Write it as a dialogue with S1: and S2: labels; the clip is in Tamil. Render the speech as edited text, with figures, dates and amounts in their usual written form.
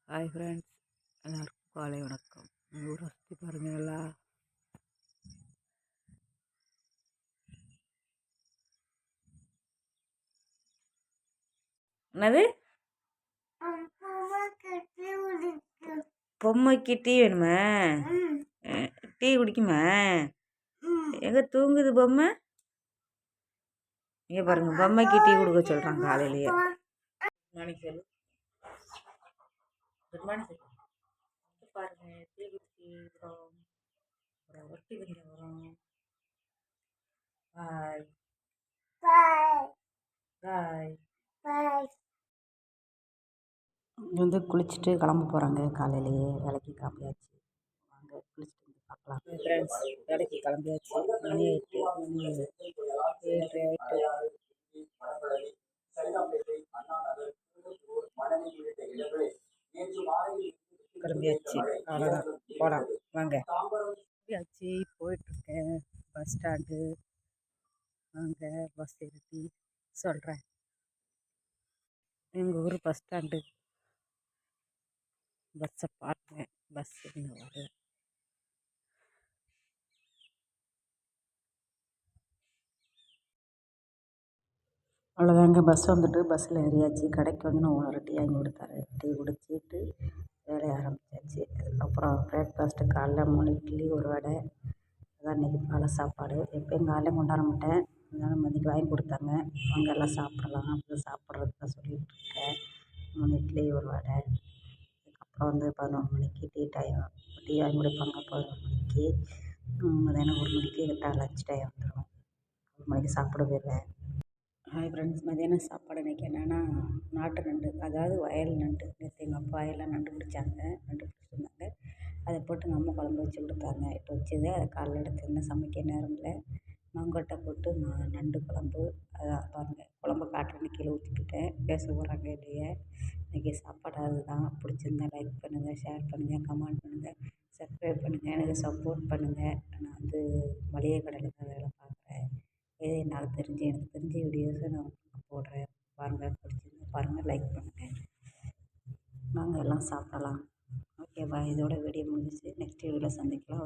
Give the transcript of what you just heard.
S1: ஹாய் ஃப்ரெண்ட்ஸ், எல்லாருக்கும் காலை வணக்கம். எங்கள் ஊரை சுற்றி பாருங்கள். நல்லா என்னது பொம்மைக்கு டீ வேணுமா? டீ குடிக்குமா? எங்கே தூங்குது பொம்மை? இங்கே பாருங்க, பொம்மைக்கு டீ கொடுக்க சொல்கிறாங்க காலையிலேயே. குட் மார்னிங் சொல்லு. குட் மார்னிங் சொல்லு. பாருங்க, டீ குடிக்கிறோம். அப்புறம் ஒட்டி கொஞ்சம் வரும். பாய் பாய் பாய். வந்து குளிச்சுட்டு கிளம்ப போகிறாங்க. காலையிலேயே வேலைக்கு கிளம்பியாச்சு. வாங்க குளிச்சுட்டு வந்து பார்க்கலாம். ஃப்ரெண்ட்ஸ், வேலைக்கு கிளம்பியாச்சு. மணி ஆயிட்டு, மணி 7:30 ஆயிட்டு. கிளம்பியாச்சு, அவ்வளோதான். போகலாம் வாங்க. கிளம்பியாச்சு, போயிட்டுருக்கேன் பஸ் ஸ்டாண்டு. வாங்க பஸ் ஏற்றி சொல்கிறேன். எங்கள் ஊர் பஸ் ஸ்டாண்டு. பஸ்ஸை பாருங்க, பஸ் இன்னும் வரல. அவ்வளோதாங்க, பஸ் வந்துட்டு பஸ்ஸில் ஏறியாச்சு. கடைக்கு வந்து நான் ஓனர் டீ வாங்கி கொடுத்தாரு. டீ குடிச்சிட்டு வேலையை ஆரம்பித்தாச்சு. அதுக்கப்புறம் பிரேக்ஃபாஸ்ட்டு காலைல 3 இட்லி 1 வடை. அதான் இன்றைக்கி காலை சாப்பாடு. எப்போயும் காலைல கொண்டாட மாட்டேன், அதனால் மதியம் வாங்கி கொடுத்தாங்க. அவங்க எல்லாம் சாப்பிடலாம், அப்படி சாப்பிட்றதுக்கு தான் சொல்லிகிட்டு இருக்கேன். 3 இட்லி 1 வடை. அதுக்கப்புறம் வந்து 11 மணிக்கு டீ டைம். டீ வாங்கி கொடுப்பாங்க 11 மணிக்கு. மதியானம் 1 மணிக்கு கரெக்டாக லஞ்ச் டைம் வந்துடும். 1 மணிக்கு சாப்பிட போயிடுவேன். ஹாய் ஃப்ரெண்ட்ஸ், மதியானம் சாப்பாடு இன்றைக்கி என்னென்னா நாட்டு நண்டு, அதாவது வயல் நண்டு. நேற்று எங்கள் அப்பா எல்லாம் நண்டு பிடிச்சாங்க, நண்டு பிடிச்சிருந்தாங்க. அதை போட்டு எங்கள் அம்மா குழம்பு வச்சு கொடுத்தாங்க. இப்போ வச்சது அதை காலைல எடுத்து இன்னும் சமைக்க நேரம் இல்லை. மாங்கொட்டை போட்டு நண்டு குழம்பு. அதான் பாருங்கள், குழம்பு காட்டுறேன்னு கீழே ஊற்றிக்கிட்டேன். பேச போகிறாங்க இல்லையே. இன்றைக்கி சாப்பாடு அதுதான். பிடிச்சிருந்தா லைக் பண்ணுங்கள், ஷேர் பண்ணுங்கள், கமெண்ட் பண்ணுங்கள், சப்ஸ்கிரைப் பண்ணுங்கள், எனக்கு சப்போர்ட் பண்ணுங்கள். நான் வந்து மளிகை கடையில் தான் வேலை பார்க்குறேன். எனக்கு தெரிஞ்ச வீடியோஸை நான் உங்களுக்கு போடுறேன். பாருங்கள், பிடிச்சிருந்தா பாருங்கள், லைக் பண்ணுங்கள். வாங்க எல்லாம் சாப்பிடலாம். Okay bye. இதோட வீடியோ முடிஞ்சிச்சு. நெக்ஸ்ட் வீடியோவில் சந்திக்கலாம்.